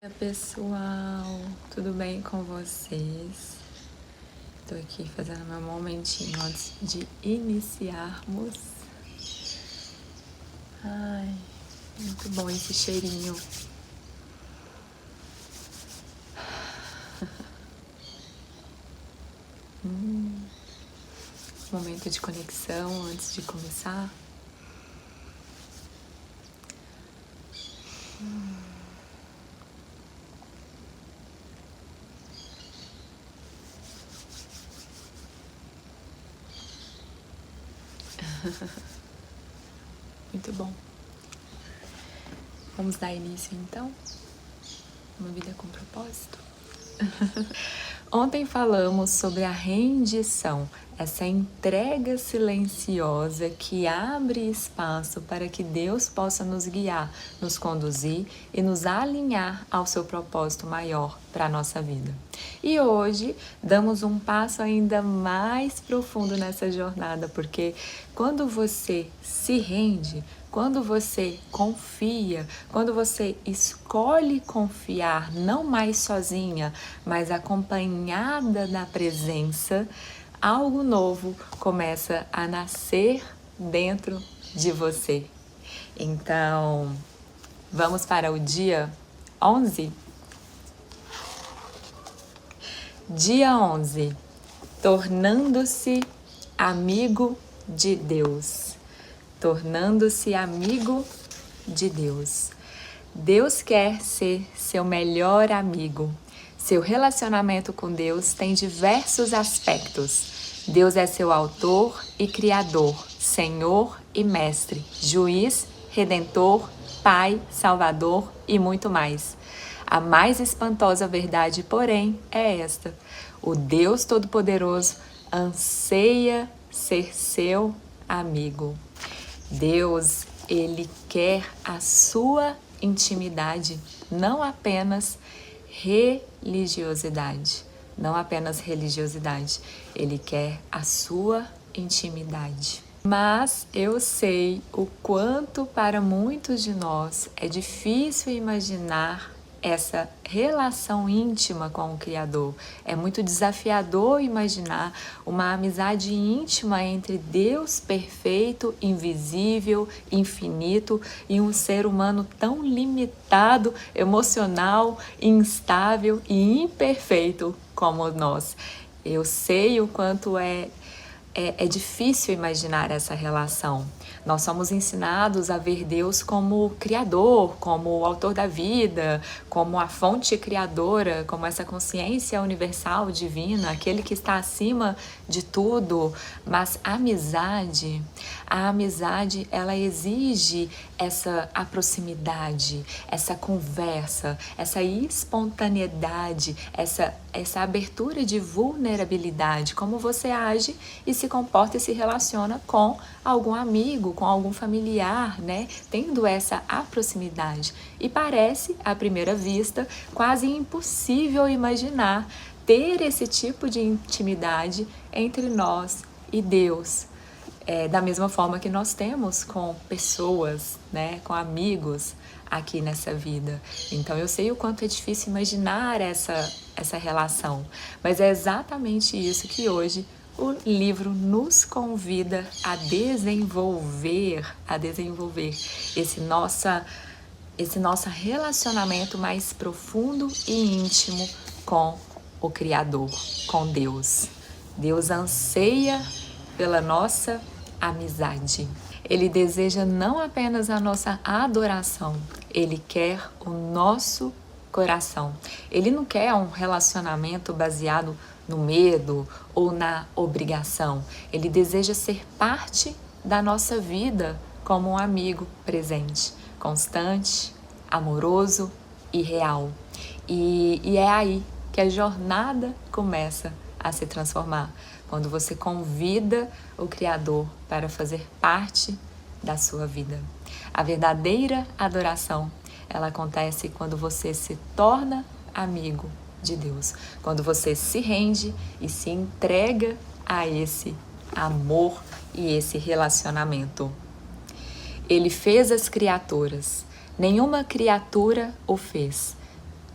Oi, pessoal, tudo bem com vocês? Tô aqui fazendo meu momentinho antes de iniciarmos. Ai, muito bom esse cheirinho. Momento de conexão antes de começar. Muito bom. Vamos dar início então? Uma vida com propósito? Ontem falamos sobre a rendição, essa entrega silenciosa que abre espaço para que Deus possa nos guiar, nos conduzir e nos alinhar ao seu propósito maior para a nossa vida. E hoje damos um passo ainda mais profundo nessa jornada, porque quando você se rende, quando você confia, quando você escolhe confiar, não mais sozinha, mas acompanhada da presença, algo novo começa a nascer dentro de você. Então, vamos para o dia 11? Dia 11. Tornando-se amigo de Deus. Tornando-se amigo de Deus. Deus quer ser seu melhor amigo. Seu relacionamento com Deus tem diversos aspectos. Deus é seu autor e criador, Senhor e mestre, juiz, redentor, Pai, Salvador e muito mais. A mais espantosa verdade, porém, é esta: o Deus Todo-Poderoso anseia ser seu amigo. Deus, Ele quer a sua intimidade, não apenas religiosidade. Não apenas religiosidade. Ele quer a sua intimidade. Mas eu sei o quanto para muitos de nós é difícil imaginar essa relação íntima com o Criador. É muito desafiador imaginar uma amizade íntima entre Deus perfeito, invisível, infinito e um ser humano tão limitado, emocional, instável e imperfeito como nós. Eu sei o quanto é difícil imaginar essa relação. Nós somos ensinados a ver Deus como Criador, como o autor da vida, como a fonte criadora, como essa consciência universal divina, aquele que está acima de tudo. Mas a amizade, ela exige a proximidade, essa conversa, essa espontaneidade, essa abertura de vulnerabilidade, como você age e se comporta e se relaciona com algum amigo, com algum familiar, né? Tendo essa proximidade. E parece, à primeira vista, quase impossível imaginar ter esse tipo de intimidade entre nós e Deus. Da mesma forma que nós temos com pessoas, né? Com amigos aqui nessa vida. Então eu sei o quanto é difícil imaginar essa relação, mas é exatamente isso que hoje o livro nos convida a desenvolver esse nosso relacionamento mais profundo e íntimo com o Criador, com Deus. Deus anseia pela nossa amizade. Ele deseja não apenas a nossa adoração, Ele quer o nosso coração. Ele não quer um relacionamento baseado no medo ou na obrigação. Ele deseja ser parte da nossa vida como um amigo presente, constante, amoroso e real. E é aí que a jornada começa a se transformar, quando você convida o Criador para fazer parte da sua vida. A verdadeira adoração, ela acontece quando você se torna amigo de Deus, quando você se rende e se entrega a esse amor e esse relacionamento. Ele fez as criaturas, nenhuma criatura o fez.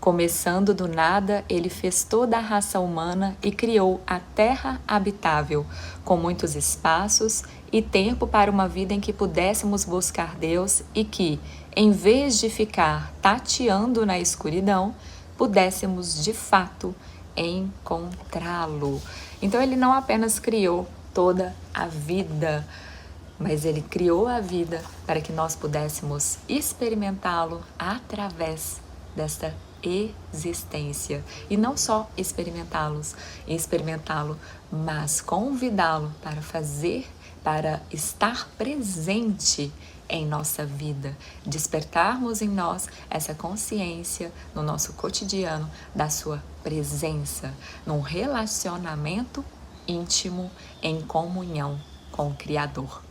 Começando do nada, ele fez toda a raça humana e criou a terra habitável, com muitos espaços e tempo para uma vida em que pudéssemos buscar Deus e que, em vez de ficar tateando na escuridão, pudéssemos de fato encontrá-lo. Então ele não apenas criou toda a vida, mas ele criou a vida para que nós pudéssemos experimentá-lo através desta existência. E não só experimentá-lo, mas convidá-lo para estar presente em nossa vida, despertarmos em nós essa consciência no nosso cotidiano da sua presença, num relacionamento íntimo em comunhão com o Criador.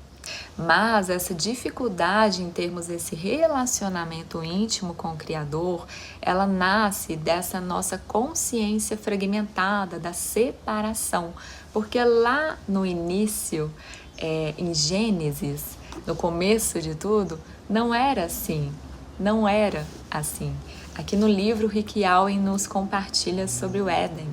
Mas essa dificuldade em termos desse relacionamento íntimo com o Criador, ela nasce dessa nossa consciência fragmentada, da separação. Porque lá no início, em Gênesis, no começo de tudo, não era assim. Não era assim. Aqui no livro, Rick Warren nos compartilha sobre o Éden.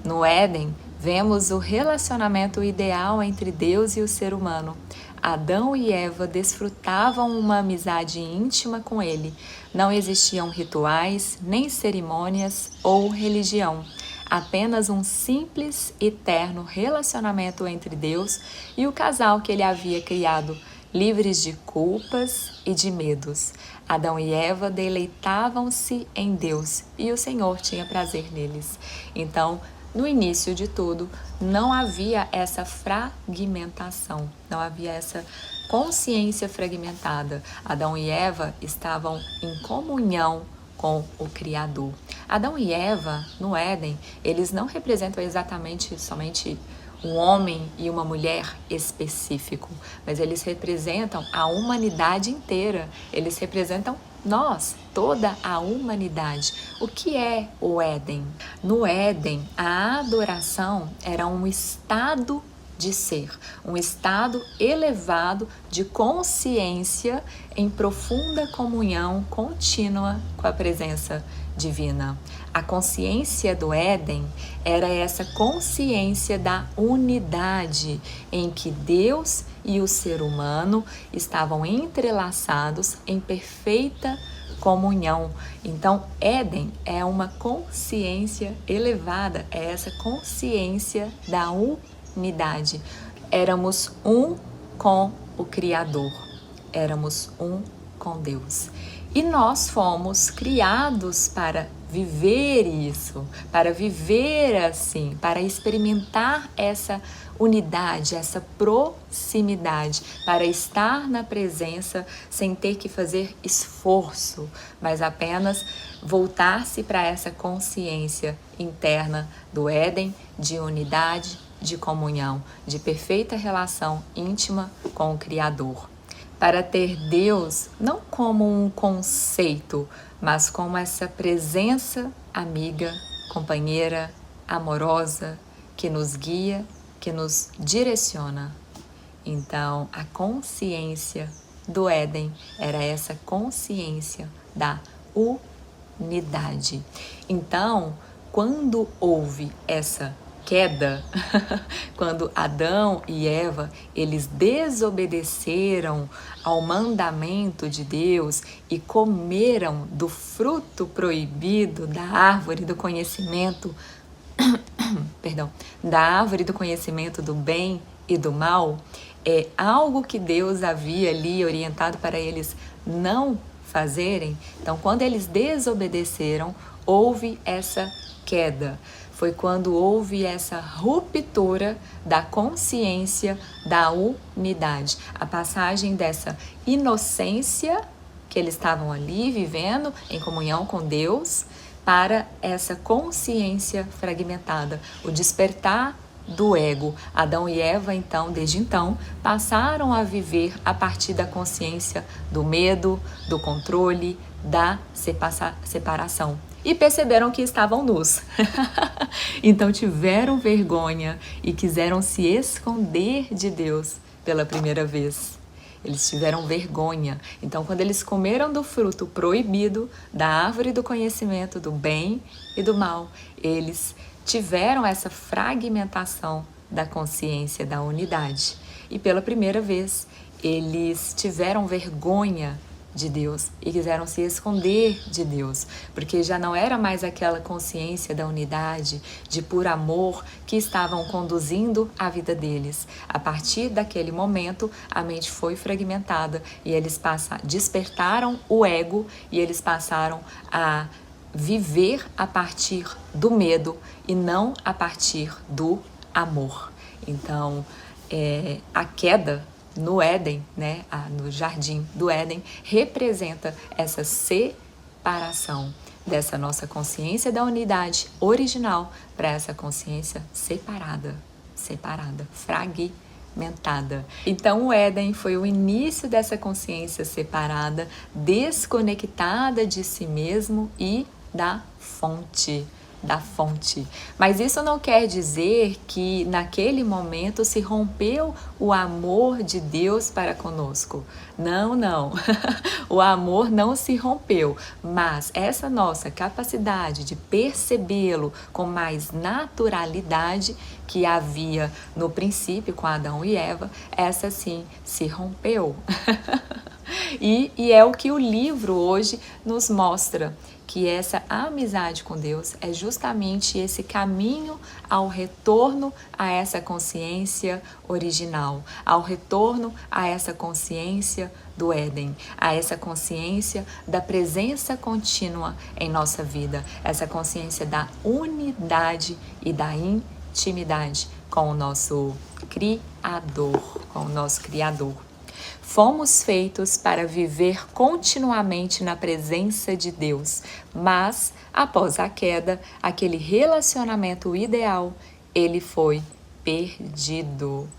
No Éden, vemos o relacionamento ideal entre Deus e o ser humano. Adão e Eva desfrutavam uma amizade íntima com ele. Não existiam rituais, nem cerimônias ou religião. Apenas um simples e terno relacionamento entre Deus e o casal que ele havia criado, livres de culpas e de medos. Adão e Eva deleitavam-se em Deus e o Senhor tinha prazer neles. Então, no início de tudo, não havia essa fragmentação, não havia essa consciência fragmentada. Adão e Eva estavam em comunhão com o Criador. Adão e Eva, no Éden, eles não representam exatamente somente um homem e uma mulher específico, mas eles representam a humanidade inteira, eles representam nós, toda a humanidade. O que é o Éden? No Éden, a adoração era um estado de ser, um estado elevado de consciência em profunda comunhão contínua com a presença divina. A consciência do Éden era essa consciência da unidade em que Deus e o ser humano estavam entrelaçados em perfeita comunhão. Então, Éden é uma consciência elevada, é essa consciência da unidade. Éramos um com o Criador, éramos um com Deus. E nós fomos criados para viver isso, para viver assim, para experimentar essa unidade, essa proximidade, para estar na presença sem ter que fazer esforço, mas apenas voltar-se para essa consciência interna do Éden de unidade, de comunhão, de perfeita relação íntima com o Criador. Para ter Deus não como um conceito, mas como essa presença amiga, companheira, amorosa, que nos guia, que nos direciona. Então, a consciência do Éden era essa consciência da unidade. Então, quando houve essa queda, quando Adão e Eva, eles desobedeceram ao mandamento de Deus e comeram do fruto proibido da árvore do conhecimento, da árvore do conhecimento do bem e do mal, é algo que Deus havia ali orientado para eles não fazerem. Então, quando eles desobedeceram, houve essa queda. Foi quando houve essa ruptura da consciência da unidade. A passagem dessa inocência que eles estavam ali vivendo em comunhão com Deus para essa consciência fragmentada, o despertar do ego. Adão e Eva, então, desde então, passaram a viver a partir da consciência do medo, do controle, da separação. E perceberam que estavam nus. Então tiveram vergonha e quiseram se esconder de Deus pela primeira vez. Eles tiveram vergonha. Então, quando eles comeram do fruto proibido, da árvore do conhecimento do bem e do mal, eles tiveram essa fragmentação da consciência, da unidade. E pela primeira vez, eles tiveram vergonha de Deus e quiseram se esconder de Deus, porque já não era mais aquela consciência da unidade, de puro amor que estavam conduzindo a vida deles. A partir daquele momento, a mente foi fragmentada e eles despertaram o ego e eles passaram a viver a partir do medo e não a partir do amor. Então, a queda no Éden, né, no jardim do Éden, representa essa separação dessa nossa consciência da unidade original para essa consciência separada, fragmentada. Então o Éden foi o início dessa consciência separada, desconectada de si mesmo e da fonte. Mas isso não quer dizer que naquele momento se rompeu o amor de Deus para conosco. Não. O amor não se rompeu, mas essa nossa capacidade de percebê-lo com mais naturalidade que havia no princípio com Adão e Eva, essa sim se rompeu. E é o que o livro hoje nos mostra, que essa amizade com Deus é justamente esse caminho ao retorno a essa consciência original, ao retorno a essa consciência do Éden, a essa consciência da presença contínua em nossa vida, essa consciência da unidade e da intimidade com o nosso Criador, Fomos feitos para viver continuamente na presença de Deus, mas após a queda, aquele relacionamento ideal, ele foi perdido.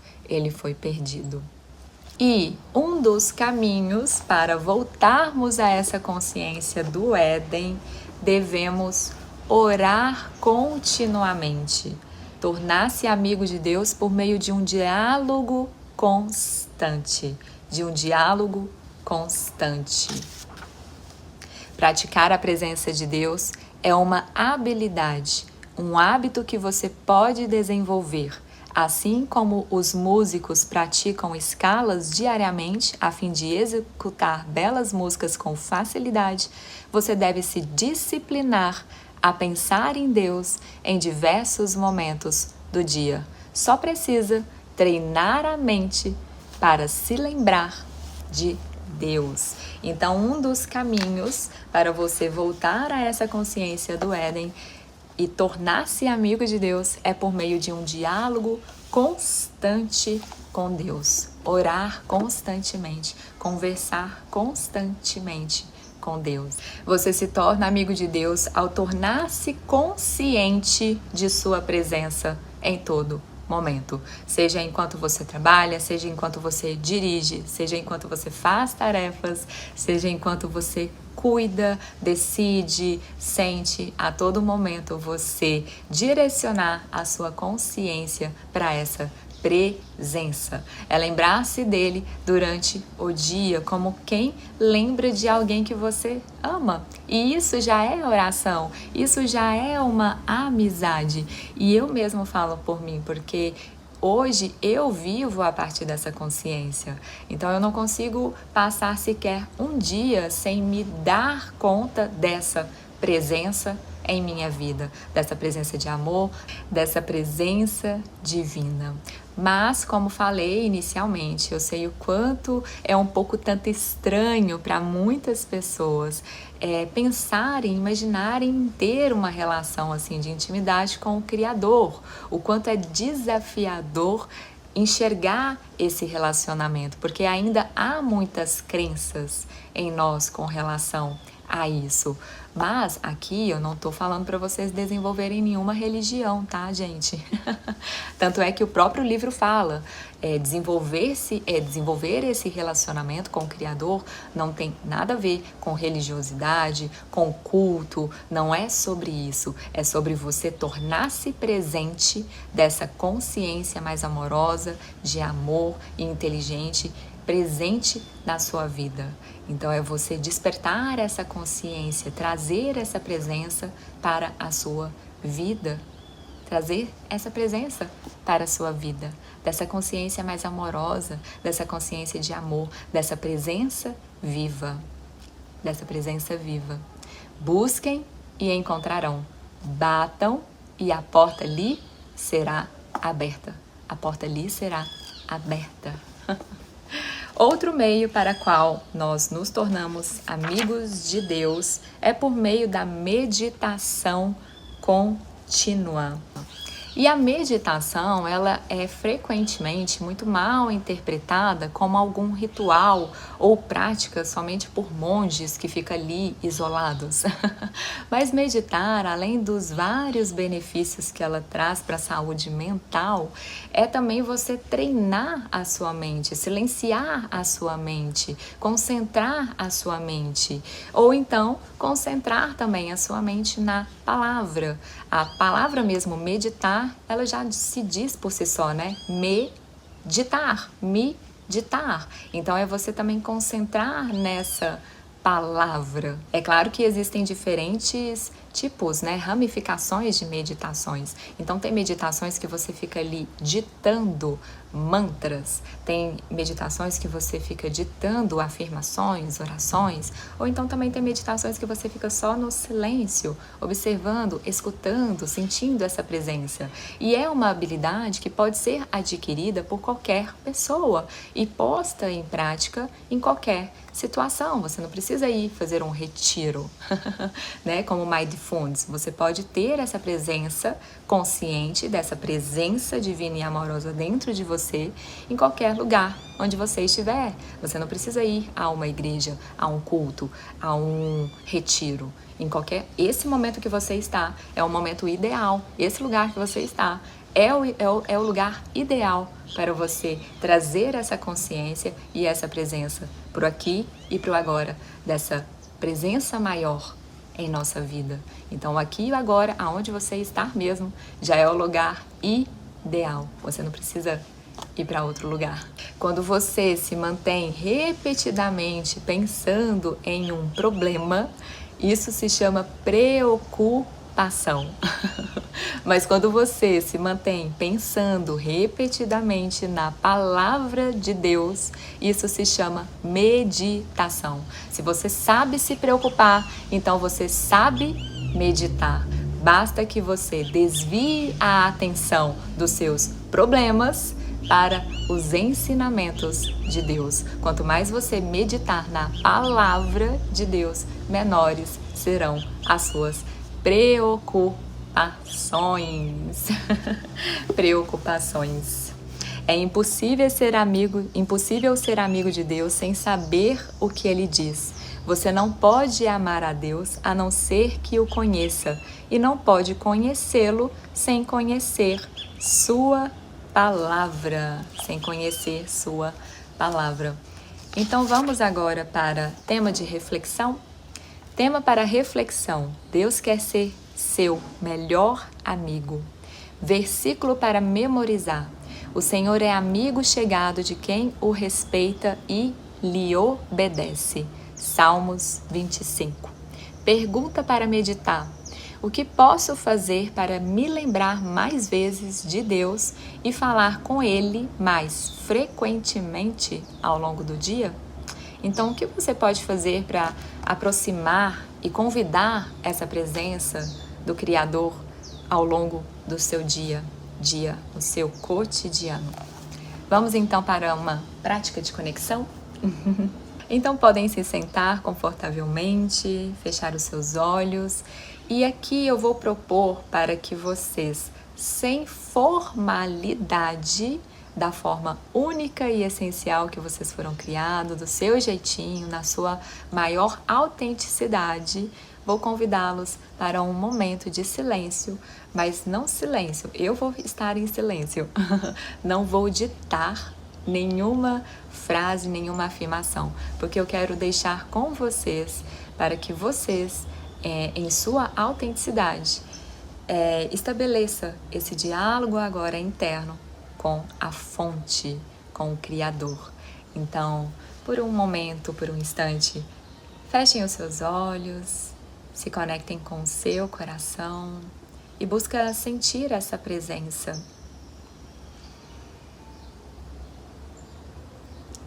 E um dos caminhos para voltarmos a essa consciência do Éden, devemos orar continuamente, tornar-se amigo de Deus por meio de um diálogo constante. Praticar a presença de Deus é uma habilidade, um hábito que você pode desenvolver, assim como os músicos praticam escalas diariamente a fim de executar belas músicas com facilidade. Você deve se disciplinar a pensar em Deus em diversos momentos do dia. Só precisa treinar a mente para se lembrar de Deus. Então, um dos caminhos para você voltar a essa consciência do Éden e tornar-se amigo de Deus é por meio de um diálogo constante com Deus. Orar constantemente, conversar constantemente com Deus. Você se torna amigo de Deus ao tornar-se consciente de sua presença em todo momento, seja enquanto você trabalha, seja enquanto você dirige, seja enquanto você faz tarefas, seja enquanto você cuida, decide, sente, a todo momento você direcionar a sua consciência para essa presença. É lembrar-se dele durante o dia, como quem lembra de alguém que você ama. E isso já é oração, isso já é uma amizade. E eu mesmo falo por mim, porque hoje eu vivo a partir dessa consciência. Então eu não consigo passar sequer um dia sem me dar conta dessa presença em minha vida, dessa presença de amor, dessa presença divina. Mas, como falei inicialmente, eu sei o quanto é um pouco tanto estranho para muitas pessoas pensarem, imaginarem ter uma relação assim de intimidade com o Criador, o quanto é desafiador enxergar esse relacionamento, porque ainda há muitas crenças em nós com relação a isso. Mas aqui eu não tô falando para vocês desenvolverem nenhuma religião, tá, gente? Tanto é que o próprio livro fala, desenvolver esse relacionamento com o Criador não tem nada a ver com religiosidade, com culto, não é sobre isso, é sobre você tornar-se presente dessa consciência mais amorosa, de amor e inteligente presente na sua vida. Então é você despertar essa consciência, trazer essa presença para a sua vida. Trazer essa presença para a sua vida, dessa consciência mais amorosa, dessa consciência de amor, dessa presença viva, Busquem e encontrarão, batam e a porta lhe será aberta. A porta lhe será aberta. Outro meio para qual nós nos tornamos amigos de Deus é por meio da meditação contínua. E a meditação, ela é frequentemente muito mal interpretada como algum ritual ou prática somente por monges que ficam ali isolados. Mas meditar, além dos vários benefícios que ela traz para a saúde mental, é também você treinar a sua mente, silenciar a sua mente, concentrar a sua mente, ou então concentrar também a sua mente na palavra. A palavra mesmo, meditar, ela já se diz por si só, né? Meditar. Então é você também concentrar nessa palavra. É claro que existem diferentes tipos, né? Ramificações de meditações. Então tem meditações que você fica ali ditando mantras, tem meditações que você fica ditando afirmações, orações, ou então também tem meditações que você fica só no silêncio, observando, escutando, sentindo essa presença. E é uma habilidade que pode ser adquirida por qualquer pessoa e posta em prática em qualquer situação. Você não precisa ir fazer um retiro, né? Como Mindfulness. Você pode ter essa presença consciente, dessa presença divina e amorosa dentro de você, em qualquer lugar onde você estiver. Você não precisa ir a uma igreja, a um culto, a um retiro. Esse momento que você está é o momento ideal. Esse lugar que você está é o lugar ideal para você trazer essa consciência e essa presença pro aqui e pro agora, dessa presença maior em nossa vida. Então, aqui e agora, aonde você está mesmo, já é o lugar ideal. Você não precisa ir para outro lugar. Quando você se mantém repetidamente pensando em um problema, isso se chama preocupação. Mas quando você se mantém pensando repetidamente na palavra de Deus, isso se chama meditação. Se você sabe se preocupar, então você sabe meditar. Basta que você desvie a atenção dos seus problemas para os ensinamentos de Deus. Quanto mais você meditar na palavra de Deus, menores serão as suas preocupações. É impossível ser amigo de Deus sem saber o que Ele diz. Você não pode amar a Deus a não ser que o conheça, e não pode conhecê-lo sem conhecer sua palavra. Então vamos agora para tema de reflexão. Tema para reflexão: Deus quer ser seu melhor amigo. Versículo para memorizar: o Senhor é amigo chegado de quem o respeita e lhe obedece. Salmos 25. Pergunta para meditar: o que posso fazer para me lembrar mais vezes de Deus e falar com Ele mais frequentemente ao longo do dia? Então, o que você pode fazer para aproximar e convidar essa presença do Criador ao longo do seu dia, no seu cotidiano? Vamos então para uma prática de conexão? Então podem se sentar confortavelmente, fechar os seus olhos, e aqui eu vou propor para que vocês, sem formalidade, da forma única e essencial que vocês foram criados, do seu jeitinho, na sua maior autenticidade, vou convidá-los para um momento de silêncio, mas não silêncio, eu vou estar em silêncio, não vou ditar nenhuma frase, nenhuma afirmação, porque eu quero deixar com vocês, para que vocês, em sua autenticidade, estabeleça esse diálogo agora interno com a fonte, com o Criador. Então, por um momento, por um instante, fechem os seus olhos, se conectem com o seu coração e busca sentir essa presença.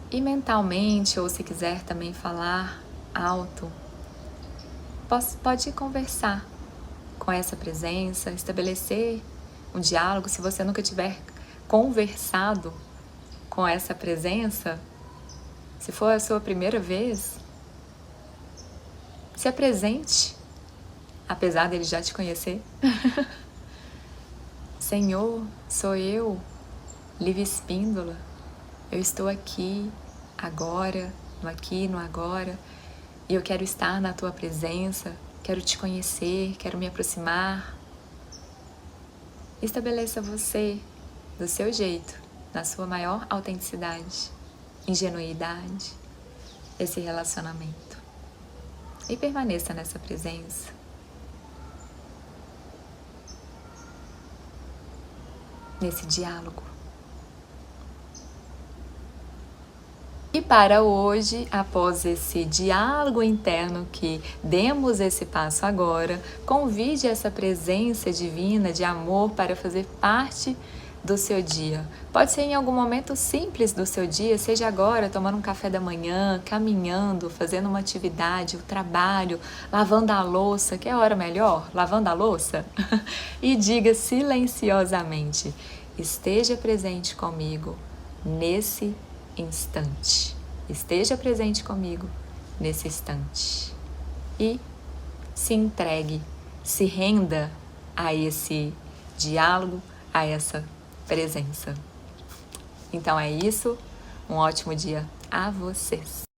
E mentalmente, ou se quiser também falar alto, pode conversar com essa presença, estabelecer um diálogo. Se você nunca tiver conversado com essa presença, se for a sua primeira vez, se apresente, apesar dele já te conhecer. Senhor, sou eu, Lívia Espíndola. Eu estou aqui, agora, no aqui, no agora, e eu quero estar na tua presença, quero te conhecer, quero me aproximar. Estabeleça você do seu jeito, na sua maior autenticidade, ingenuidade, esse relacionamento. E permaneça nessa presença. Nesse diálogo. E para hoje, após esse diálogo interno que demos esse passo agora, convide essa presença divina de amor para fazer parte do seu dia. Pode ser em algum momento simples do seu dia, seja agora tomando um café da manhã, caminhando, fazendo uma atividade, o trabalho, lavando a louça, que é a hora melhor, lavando a louça, e diga silenciosamente: esteja presente comigo nesse instante. Esteja presente comigo nesse instante. E se entregue, se renda a esse diálogo, a essa presença. Então é isso. Um ótimo dia a vocês.